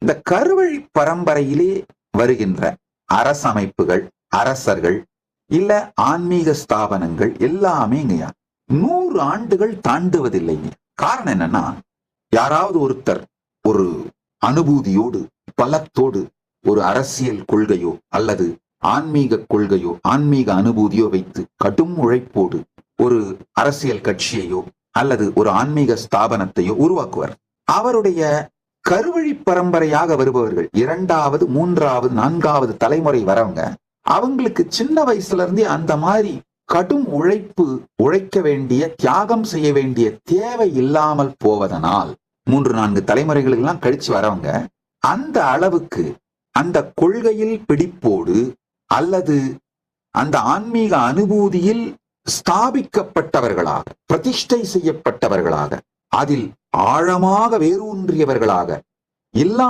இந்த கருவழி பரம்பரையிலே வருகின்ற அரசமைப்புகள், அரசர்கள், இல்ல ஆன்மீக ஸ்தாபனங்கள் எல்லாமே 100 ஆண்டுகள் தாண்டுவதில்லைங்க. காரணம் என்னன்னா, யாராவது ஒருத்தர் ஒரு அனுபூதியோடு, பலத்தோடு ஒரு அரசியல் கொள்கையோ அல்லது ஆன்மீக கொள்கையோ ஆன்மீக அனுபூதியோ வைத்து கடும் உழைப்போடு ஒரு அரசியல் கட்சியையோ அல்லது ஒரு ஆன்மீக ஸ்தாபனத்தையோ உருவாக்குவார். அவருடைய கருவழி பரம்பரையாக வருபவர்கள் 2வது 3வது 4வது தலைமுறை வரவங்க, அவங்களுக்கு சின்ன வயசுல இருந்தே அந்த மாதிரி கடும் உழைக்க வேண்டிய, தியாகம் செய்ய வேண்டிய தேவை இல்லாமல் போவதனால் 3-4 தலைமுறைகளுக்கெல்லாம் கழிச்சு வரவங்க அந்த அளவுக்கு அந்த கொள்கையில் பிடிப்போடு அல்லது அந்த ஆன்மீக அனுபூதியில் ஸ்தாபிக்கப்பட்டவர்களாக, பிரதிஷ்டை செய்யப்பட்டவர்களாக, அதில் ஆழமாக வேரூன்றியவர்களாக, எல்லா